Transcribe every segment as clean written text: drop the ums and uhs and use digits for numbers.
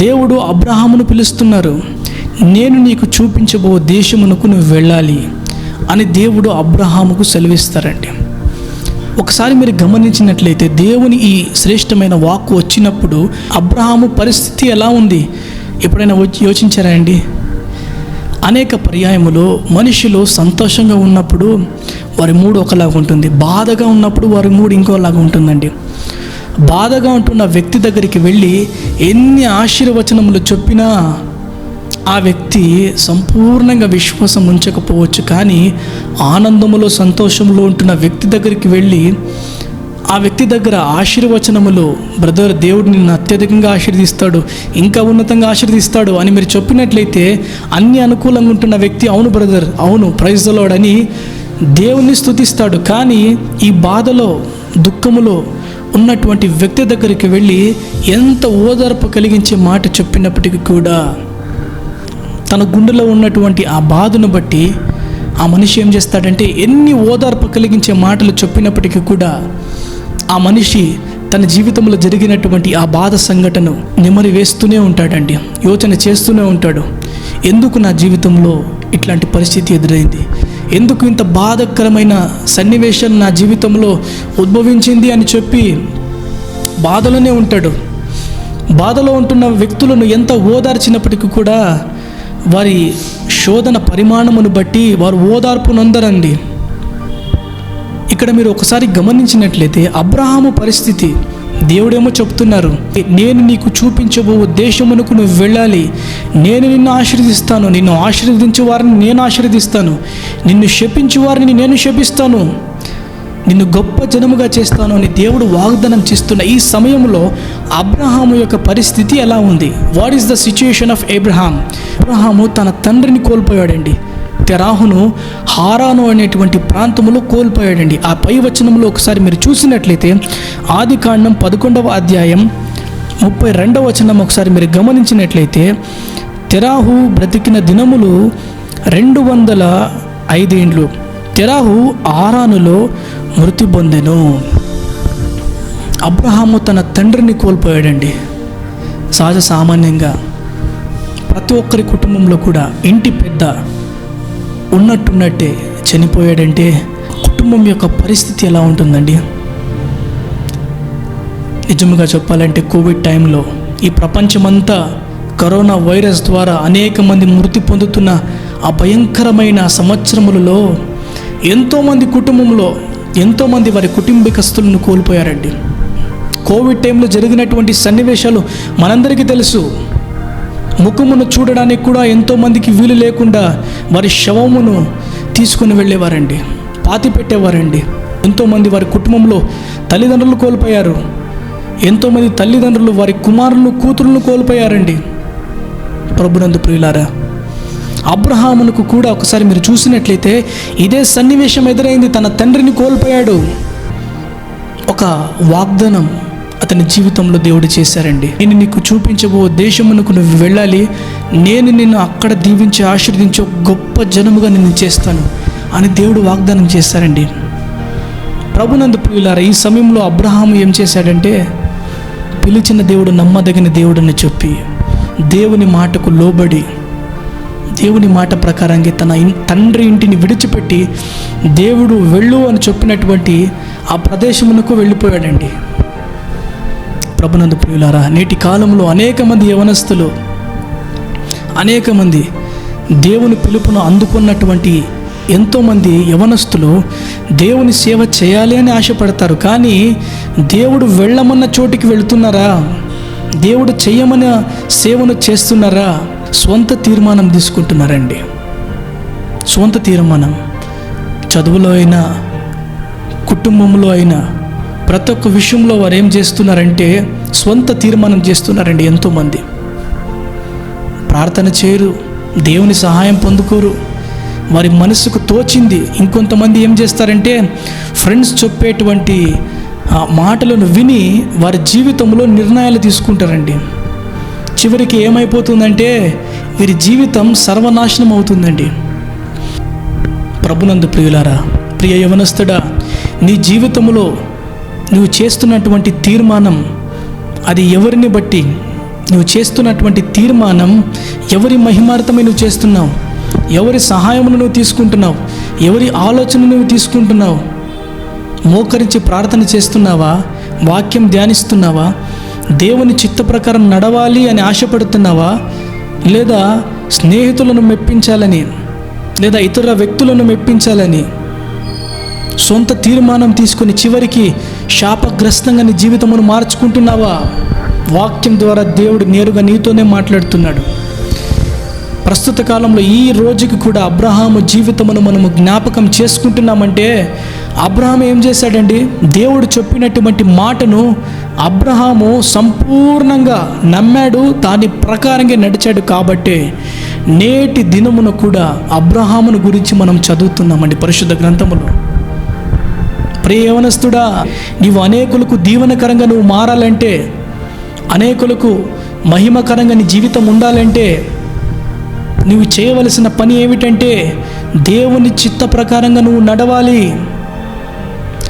దేవుడు అబ్రహామును పిలుస్తున్నారు. నేను నీకు చూపించబో దేశమునకు నువ్వు వెళ్ళాలి అని దేవుడు అబ్రహాముకు సెలవిస్తారండి. ఒకసారి మీరు గమనించినట్లయితే దేవుని ఈ శ్రేష్టమైన వాక్కు వచ్చినప్పుడు అబ్రహాము పరిస్థితి ఎలా ఉంది ఎప్పుడైనా యోచించారా అండి? అనేక పర్యాయములో మనుషులు సంతోషంగా ఉన్నప్పుడు వారి మూడు ఒకలాగా ఉంటుంది, బాధగా ఉన్నప్పుడు వారి మూడు ఇంకోలాగా ఉంటుందండి. బాధగా ఉంటున్న వ్యక్తి దగ్గరికి వెళ్ళి ఎన్ని ఆశీర్వచనములు చెప్పినా ఆ వ్యక్తి సంపూర్ణంగా విశ్వాసం ఉంచకపోవచ్చు. కానీ ఆనందములో సంతోషంలో ఉంటున్న వ్యక్తి దగ్గరికి వెళ్ళి ఆ వ్యక్తి దగ్గర ఆశీర్వచనములు, బ్రదర్ దేవుడు నిన్ను అత్యధికంగా ఆశీర్దిస్తాడు, ఇంకా ఉన్నతంగా ఆశీర్దిస్తాడు అని మీరు చెప్పినట్లయితే అన్ని అనుకూలంగా ఉంటున్న వ్యక్తి అవును బ్రదర్, అవును ప్రైజ్ ది లార్డ్ అని దేవుణ్ణి స్తుతిస్తాడు. కానీ ఈ బాధలో దుఃఖములో ఉన్నటువంటి వ్యక్తి దగ్గరికి వెళ్ళి ఎంత ఓదార్పు కలిగించే మాట చెప్పినప్పటికీ కూడా తన గుండెలో ఉన్నటువంటి ఆ బాధను బట్టి ఆ మనిషి ఏం చేస్తాడంటే ఎన్ని ఓదార్పు కలిగించే మాటలు చెప్పినప్పటికీ కూడా ఆ మనిషి తన జీవితంలో జరిగినటువంటి ఆ బాధ సంఘటన నెమరు వేస్తూనే ఉంటాడండి, యోచన చేస్తూనే ఉంటాడు. ఎందుకు నా జీవితంలో ఇట్లాంటి పరిస్థితి ఎదురైంది, ఎందుకు ఇంత బాధకరమైన సన్నివేశం నా జీవితంలో ఉద్భవించింది అని చెప్పి బాధలోనే ఉంటాడు. బాధలో ఉంటున్న వ్యక్తులను ఎంత ఓదార్చినప్పటికీ కూడా వారి శోధన పరిమాణమును బట్టి వారు ఓదార్పునందరండి. ఇక్కడ మీరు ఒకసారి గమనించినట్లయితే అబ్రహాము పరిస్థితి, దేవుడేమో చెప్తున్నారు, నేను నీకు చూపించబో దేశమునకు నువ్వు వెళ్ళాలి, నేను నిన్ను ఆశీర్వదిస్తాను, నిన్ను ఆశీర్వదించే వారిని నేను ఆశీర్వదిస్తాను, నిన్ను శపించే వారిని నేను శపిస్తాను, నిన్ను గొప్ప జనముగా చేస్తాను అని దేవుడు వాగ్దానం చేస్తున్న ఈ సమయంలో అబ్రహాము యొక్క పరిస్థితి ఎలా ఉంది? What is the situation of Abraham? Abraham తన తండ్రిని కోల్పోయాడండి. తెరాహును హారాను అనేటువంటి ప్రాంతంలో కోల్పోయాడండి. ఆ పై వచనంలో ఒకసారి మీరు చూసినట్లయితే ఆదికాండం 11వ అధ్యాయం 32వ వచనం ఒకసారి మీరు గమనించినట్లయితే తెరాహు బ్రతికిన దినములు 205 ఏండ్లు. తెరాహు హారానులో మృతి పొందెను. అబ్రహాము తన తండ్రిని కోల్పోయాడండి. సహజ సామాన్యంగా ప్రతి ఒక్కరి కుటుంబంలో కూడా ఇంటి పెద్ద ఉన్నట్టున్నట్టే చనిపోయాడంటే కుటుంబం యొక్క పరిస్థితి ఎలా ఉంటుందండి? నిజంగా చెప్పాలంటే కోవిడ్ టైంలో ఈ ప్రపంచమంతా కరోనా వైరస్ ద్వారా అనేక మంది మృతి పొందుతున్న ఆ భయంకరమైన సంవత్సరములలో ఎంతోమంది కుటుంబంలో ఎంతోమంది వారి కుటుంబికస్తులను కోల్పోయారండి. కోవిడ్ టైంలో జరిగినటువంటి సన్నివేశాలు మనందరికీ తెలుసు. ముఖమును చూడడానికి కూడా ఎంతోమందికి వీలు లేకుండా వారి శవమును తీసుకుని వెళ్ళేవారండి, పాతి పెట్టేవారండి. ఎంతోమంది వారి కుటుంబంలో తల్లిదండ్రులు కోల్పోయారు. ఎంతోమంది తల్లిదండ్రులు వారి కుమారులను కూతురులను కోల్పోయారండి. ప్రభునందు ప్రియులారా, అబ్రహామునకు కూడా ఒకసారి మీరు చూసినట్లయితే ఇదే సన్నివేశం ఎదురైంది. తన తండ్రిని కోల్పోయాడు. ఒక వాగ్దానం అతని జీవితంలో దేవుడు చేశారండి. నేను నీకు చూపించబో దేశమునకు నువ్వు వెళ్ళాలి, నేను నిన్ను అక్కడ దీవించి ఆశీర్వదించి ఒక గొప్ప జనముగా నిన్ను చేస్తాను అని దేవుడు వాగ్దానం చేశారండి. ప్రభునందు ప్రియులారా, ఈ సమయంలో అబ్రహాము ఏం చేశాడంటే పిలిచిన దేవుడు నమ్మదగిన దేవుడని చెప్పి దేవుని మాటకు లోబడి దేవుని మాట ప్రకారంగా తన తండ్రి ఇంటిని విడిచిపెట్టి దేవుడు వెళ్ళు అని చెప్పినటువంటి ఆ ప్రదేశమునకు వెళ్ళిపోయాడండి. ప్రభునందు ప్రియులారా, నేటి కాలంలో అనేక మంది యవనస్తులు, అనేక మంది దేవుని పిలుపును అందుకున్నటువంటి ఎంతోమంది యవనస్తులు దేవుని సేవ చేయాలి అని ఆశపడతారు. కానీ దేవుడు వెళ్ళమన్న చోటికి వెళుతున్నారా? దేవుడు చేయమన్న సేవను చేస్తున్నారా? స్వంత తీర్మానం తీసుకుంటున్నారండి. స్వంత తీర్మానం చదువులో అయినా కుటుంబంలో అయినా ప్రతి ఒక్క విషయంలో వారు ఏం చేస్తున్నారంటే స్వంత తీర్మానం చేస్తున్నారండి. ఎంతోమంది ప్రార్థన చేయరు, దేవుని సహాయం పొందుకోరు, వారి మనసుకు తోచింది. ఇంకొంతమంది ఏం చేస్తారంటే ఫ్రెండ్స్ చెప్పేటువంటి మాటలను విని వారి జీవితంలో నిర్ణయాలు తీసుకుంటారండి. చివరికి ఏమైపోతుందంటే వీరి జీవితం సర్వనాశనం అవుతుందండి. ప్రభునందు ప్రియులారా, ప్రియ యవనస్తుడా, నీ జీవితంలో నువ్వు చేస్తున్నటువంటి తీర్మానం అది ఎవరిని బట్టి, నువ్వు చేస్తున్నటువంటి తీర్మానం ఎవరి మహిమార్థమై నువ్వు చేస్తున్నావు? ఎవరి సహాయమును నువ్వు తీసుకుంటున్నావు? ఎవరి ఆలోచన నువ్వు తీసుకుంటున్నావు? మోకరించి ప్రార్థన చేస్తున్నావా? వాక్యం ధ్యానిస్తున్నావా? దేవుని చిత్త ప్రకారం నడవాలి అని ఆశపడుతున్నావా? లేదా స్నేహితులను మెప్పించాలని, లేదా ఇతర వ్యక్తులను మెప్పించాలని సొంత తీర్మానం తీసుకొని చివరికి శాపగ్రస్తంగా నీ జీవితమును మార్చుకుంటున్నావా? వాక్యం ద్వారా దేవుడు నేరుగా నీతోనే మాట్లాడుతున్నాడు. ప్రస్తుత కాలంలో ఈ రోజుకి కూడా అబ్రహాము జీవితమును మనము జ్ఞాపకం చేసుకుంటున్నామంటే, అబ్రహాము ఏం చేశాడండి? దేవుడు చెప్పినటువంటి మాటను అబ్రహాము సంపూర్ణంగా నమ్మాడు, దాని ప్రకారంగా నడిచాడు. కాబట్టి నేటి దినమున కూడా అబ్రహామును గురించి మనం చదువుతున్నామండి పరిశుద్ధ గ్రంథములో. ప్రియ యవనస్తుడా, నీవు అనేకులకు దీవెనకరంగా నువ్వు మారాలంటే, అనేకులకు మహిమకరంగా నీ జీవితం ఉండాలంటే నువ్వు చేయవలసిన పని ఏమిటంటే దేవుని చిత్త ప్రకారంగా నువ్వు నడవాలి.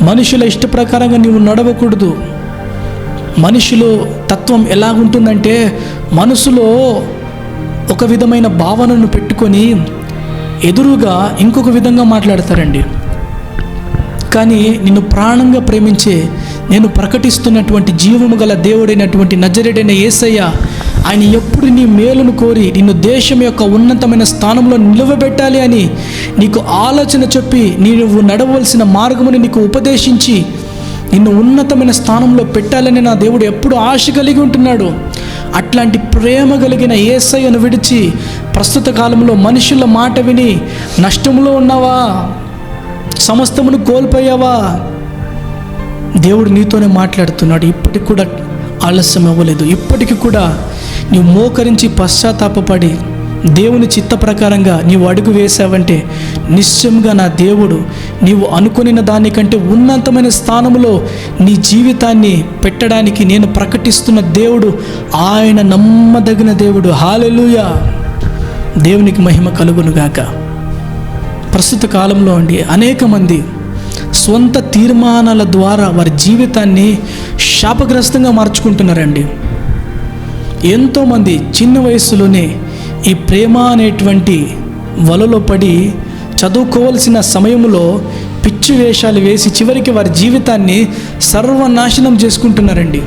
మనుషుల ఇష్ట ప్రకారంగా నువ్వు నడవకూడదు. మనుషులు తత్వం ఎలాగుంటుందంటే, మనసులో ఒక విధమైన భావనను పెట్టుకొని ఎదురుగా ఇంకొక విధంగా మాట్లాడతారండి. కానీ నిన్ను ప్రాణంగా ప్రేమించే, నేను ప్రకటిస్తున్నటువంటి జీవము గల దేవుడైనటువంటి నజరేయుడైన యేసయ్య, ఆయన ఎప్పుడు నీ మేలును కోరి నిన్ను దేశం యొక్క ఉన్నతమైన స్థానంలో నిలవబెట్టాలి అని నీకు ఆలోచన చెప్పి నీవు నడవలసిన మార్గముని నీకు ఉపదేశించి నిన్ను ఉన్నతమైన స్థానంలో పెట్టాలని నా దేవుడు ఎప్పుడు ఆశ కలిగి ఉంటున్నాడు. అట్లాంటి ప్రేమ కలిగిన యేసయ్యను విడిచి ప్రస్తుత కాలంలో మనుషుల మాట విని నష్టంలో ఉన్నావా? సమస్తమును కోల్పోయావా? దేవుడు నీతోనే మాట్లాడుతున్నాడు. ఇప్పటికి కూడా ఆలస్యం అవ్వలేదు. ఇప్పటికి కూడా నీవు మోకరించి పశ్చాత్తాపపడి దేవుని చిత్త ప్రకారంగా నీవు అడుగు వేసావంటే నిశ్చయంగా నా దేవుడు నీవు అనుకున్న దానికంటే ఉన్నతమైన స్థానంలో నీ జీవితాన్ని పెట్టడానికి నేను ప్రకటిస్తున్న దేవుడు ఆయన నమ్మదగిన దేవుడు. హల్లెలూయా! దేవునికి మహిమ కలుగునుగాక. ప్రస్తుత కాలంలో అండి అనేక మంది స్వంత తీర్మానాల ద్వారా వారి జీవితాన్ని శాపగ్రస్తంగా మార్చుకుంటున్నారండి. ఎంతోమంది చిన్న వయస్సులోనే ఈ ప్రేమ అనేటువంటి వలలో పడి చదువుకోవాల్సిన సమయంలో పిచ్చి వేషాలు వేసి చివరికి వారి జీవితాన్ని సర్వనాశనం చేసుకుంటున్నారండి.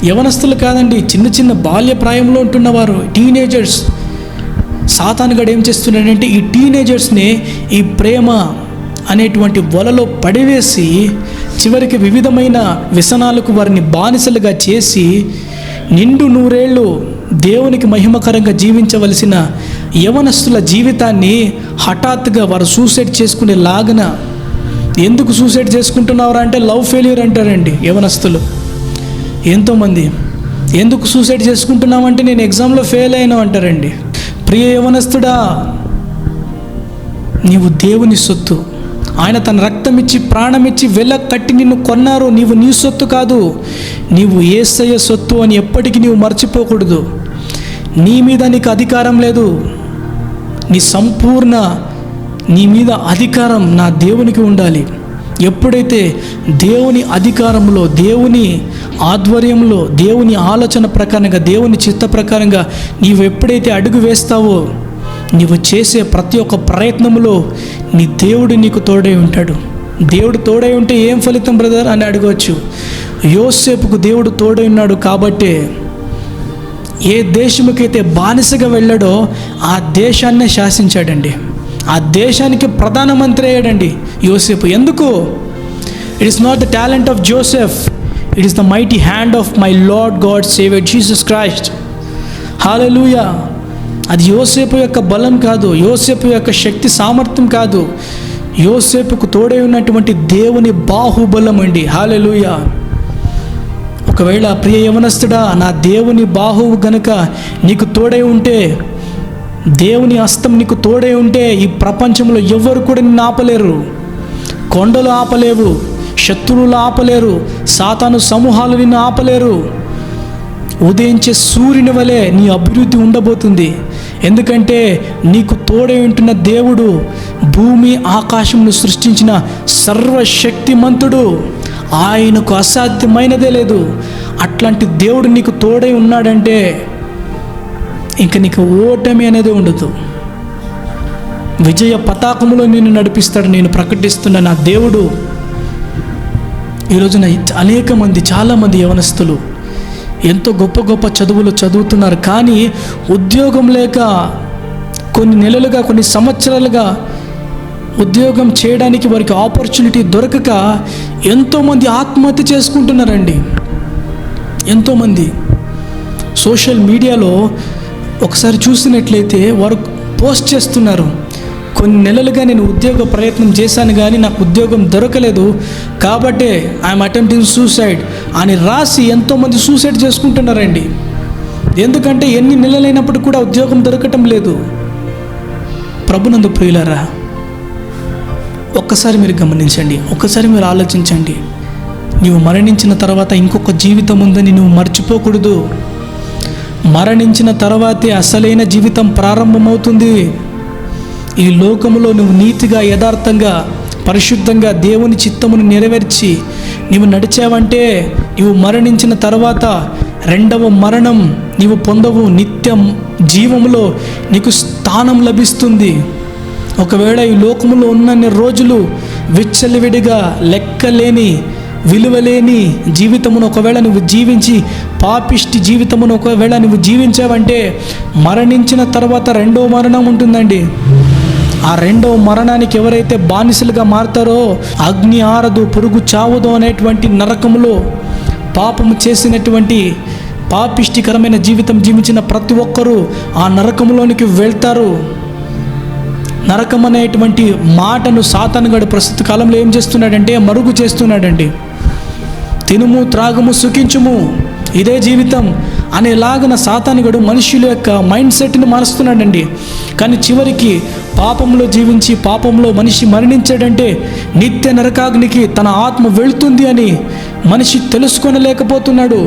యవనస్తులు కాదండి, చిన్న చిన్న బాల్య ప్రాయంలో ఉంటున్నవారు, టీనేజర్స్. సాతానుగాడు ఏం చేస్తున్నాడంటే ఈ టీనేజర్స్ని ఈ ప్రేమ అనేటువంటి వలలో పడివేసి చివరికి వివిధమైన వ్యసనాలకు వారిని బానిసలుగా చేసి నిండు నూరేళ్ళు దేవునికి మహిమకరంగా జీవించవలసిన యవనస్తుల జీవితాన్ని హఠాత్తుగా వారు సూసైడ్ చేసుకునే లాగన. ఎందుకు సూసైడ్ చేసుకుంటున్నారా అంటే లవ్ ఫెయిల్యూర్ అంటారండి యవనస్తులు. ఎంతోమంది ఎందుకు సూసైడ్ చేసుకుంటున్నామంటే నేను ఎగ్జామ్లో ఫెయిల్ అయినా అంటారండి. ప్రియ యవనస్తుడా, నీవు దేవుని సొత్తు. ఆయన తన రక్తం ఇచ్చి ప్రాణమిచ్చి వెల కట్టి నిన్ను కొన్నారు. నీవు నీ సొత్తు కాదు, నీవు యేసయ్య సొత్తు అని ఎప్పటికీ నీవు మర్చిపోకూడదు. నీ మీద నీకు అధికారం లేదు. నీ మీద అధికారం నా దేవునికి ఉండాలి. ఎప్పుడైతే దేవుని అధికారంలో, దేవుని ఆధ్వర్యంలో, దేవుని ఆలోచన ప్రకారంగా, దేవుని చిత్త ప్రకారంగా నీవు ఎప్పుడైతే అడుగు వేస్తావో నీవు చేసే ప్రతి ఒక్క ప్రయత్నంలో నీ దేవుడు నీకు తోడై ఉంటాడు. దేవుడు తోడై ఉంటే ఏం ఫలితం బ్రదర్ అని అడగవచ్చు. యోసేపుకు దేవుడు తోడై ఉన్నాడు కాబట్టే ఏ దేశముకైతే బానిసగా వెళ్ళాడో ఆ దేశాన్నే శాసించాడండి. ఆ దేశానికి ప్రధానమంత్రి అయ్యాడండి యోసేపు. ఎందుకు? It is not the talent of Joseph, it is the mighty hand of my lord God saviour Jesus Christ. Hallelujah! అది యోసేపు యొక్క బలం కాదు, యోసేపు యొక్క శక్తి సామర్థ్యం కాదు, యోసేపుకు తోడై ఉన్నటువంటి దేవుని బాహుబలం అండి. హల్లెలూయా! ఒకవేళ ప్రియ యవనస్తుడా, నా దేవుని బాహువు గనుక నీకు తోడై ఉంటే, దేవుని హస్తం నీకు తోడై ఉంటే ఈ ప్రపంచంలో ఎవరు కూడా నిన్ను ఆపలేరు. కొండలు ఆపలేవు, శత్రువులు ఆపలేరు, సాతాను సమూహాలు నిన్ను ఆపలేరు. ఉదయించే సూర్యుని వలె నీ అభివృద్ధి ఉండబోతుంది. ఎందుకంటే నీకు తోడై ఉంటున్న దేవుడు భూమి ఆకాశమును సృష్టించిన సర్వశక్తిమంతుడు. ఆయనకు అసాధ్యమైనదే లేదు. అట్లాంటి దేవుడు నీకు తోడై ఉన్నాడంటే ఇంక నీకు ఓటమి అనేది ఉండదు. విజయ పతాకములో నిన్ను నడిపిస్తాడు. నేను ప్రకటిస్తున్న నా దేవుడు. ఈరోజున అనేక మంది, చాలామంది యవనస్తులు ఎంతో గొప్ప గొప్ప చదువులు చదువుతున్నారు, కానీ ఉద్యోగం లేక కొన్ని నెలలుగా, కొన్ని సంవత్సరాలుగా ఉద్యోగం చేయడానికి వారికి ఆపర్చునిటీ దొరకక ఎంతోమంది ఆత్మహత్య చేసుకుంటున్నారండి. ఎంతోమంది సోషల్ మీడియాలో ఒకసారి చూసినట్లయితే వారు పోస్ట్ చేస్తున్నారు, కొన్ని నెలలుగా నేను ఉద్యోగ ప్రయత్నం చేశాను కానీ నాకు ఉద్యోగం దొరకలేదు, కాబట్టే ఐఎమ్ అటెంప్టింగ్ సూసైడ్ అని రాసి ఎంతోమంది సూసైడ్ చేసుకుంటున్నారండి. ఎందుకంటే ఎన్ని నెలలైనప్పుడు కూడా ఉద్యోగం దొరకటం లేదు. ప్రభునందు ప్రియులారా, ఒక్కసారి మీరు గమనించండి, ఒక్కసారి మీరు ఆలోచించండి. నీవు మరణించిన తర్వాత ఇంకొక జీవితం ఉందని నువ్వు మర్చిపోకూడదు. మరణించిన తర్వాతే అసలైన జీవితం ప్రారంభమవుతుంది. ఈ లోకములో నువ్వు నీతిగా, యథార్థంగా, పరిశుద్ధంగా దేవుని చిత్తమును నెరవేర్చి నీవు నడిచావంటే నీవు మరణించిన తర్వాత రెండవ మరణం నీవు పొందవు. నిత్యం జీవములో నీకు స్థానం లభిస్తుంది. ఒకవేళ ఈ లోకములో ఉన్నన్ని రోజులు విచ్చలవిడిగా లెక్కలేని, విలువలేని జీవితమును ఒకవేళ నువ్వు జీవించి, పాపిష్టి జీవితమును ఒకవేళ నువ్వు జీవించావంటే మరణించిన తర్వాత రెండవ మరణం ఉంటుందండి. ఆ రెండవ మరణానికి ఎవరైతే బానిసలుగా మారతారో అగ్ని ఆరదు, పురుగు చావదు అనేటువంటి నరకములో పాపము చేసినటువంటి, పాపిష్టికరమైన జీవితం జీవించిన ప్రతి ఒక్కరూ ఆ నరకములోనికి వెళ్తారు. నరకం అనేటువంటి మాటను సాతానుగాడు ప్రస్తుత కాలంలో ఏం చేస్తున్నాడంటే మరుగు చేస్తున్నాడండి. తినుము, త్రాగుము, సుఖించుము, ఇదే జీవితం అనేలాగన సాతానుగాడు మనుషుల యొక్క మైండ్ సెట్ని మారుస్తున్నాడండి. కానీ చివరికి పాపంలో జీవించి పాపంలో మనిషి మరణించాడంటే నిత్య నరకాగ్నికి తన ఆత్మ వెళుతుంది అని మనిషి తెలుసుకొనలేకపోతున్నాడు.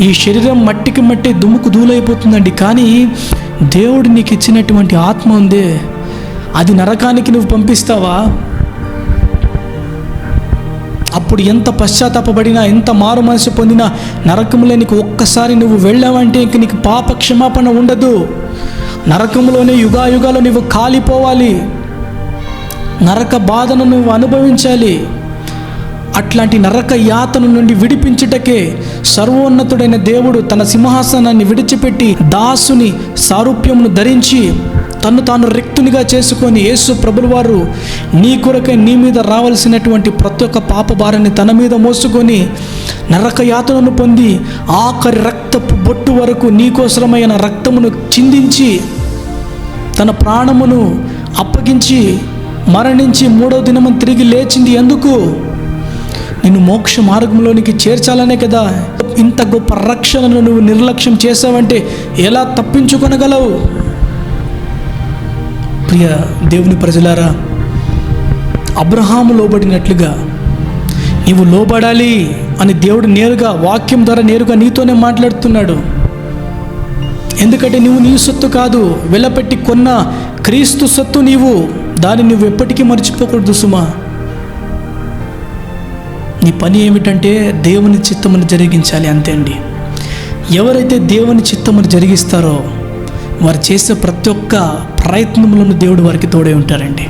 ఈ శరీరం మట్టికి మట్టి, దుమ్ముకు ధూళైపోతుందండి. కానీ దేవుడు నీకు ఇచ్చినటువంటి ఆత్మ ఉందే, అది నరకానికి నువ్వు పంపిస్తావా? అప్పుడు ఎంత పశ్చాత్తాపడినా, ఎంత మారు మనసు పొందినా నరకంలో నీకు ఒక్కసారి నువ్వు వెళ్ళావంటే ఇంక నీకు పాప క్షమాపణ ఉండదు. నరకంలోనే యుగాయుగాలు నువ్వు కాలిపోవాలి. నరక బాధను నువ్వు అనుభవించాలి. అట్లాంటి నరక యాతన నుండి విడిపించుటకే సర్వోన్నతుడైన దేవుడు తన సింహాసనాన్ని విడిచిపెట్టి దాసుని సారూప్యమును ధరించి తను తాను రిక్తునిగా చేసుకొని యేసు ప్రభుల వారు నీ కొరకై నీ మీద రావాల్సినటువంటి ప్రతి ఒక్క పాప భారాన్ని తన మీద మోసుకొని నరక యాతనను పొంది ఆఖరి రక్తపు బొట్టు వరకు నీకోసరమైన రక్తమును చిందించి తన ప్రాణమును అప్పగించి మరణించి మూడవ దినమున తిరిగి లేచింది ఎందుకు? నిన్ను మోక్ష మార్గంలోనికి చేర్చాలనే కదా. ఇంత గొప్ప రక్షణను నువ్వు నిర్లక్ష్యం చేసావంటే ఎలా తప్పించుకొనగలవు? ప్రియ దేవుని ప్రజలారా, అబ్రహాము లోబడినట్లుగా నీవు లోబడాలి అని దేవుడు నేరుగా వాక్యం ద్వారా నేరుగా నీతోనే మాట్లాడుతున్నాడు. ఎందుకంటే నువ్వు నీ సొత్తు కాదు, వెలపెట్టి కొన్న క్రీస్తు సొత్తు నీవు. దాన్ని నువ్వు ఎప్పటికీ మర్చిపోకూడదు సుమా. నీ పని ఏమిటంటే దేవుని చిత్తమును జరిగించాలి, అంతే అండి. ఎవరైతే దేవుని చిత్తమును జరిగిస్తారో వారు చేసే ప్రతి ఒక్క ప్రయత్నములను దేవుడు వారికి తోడై ఉంటారండి.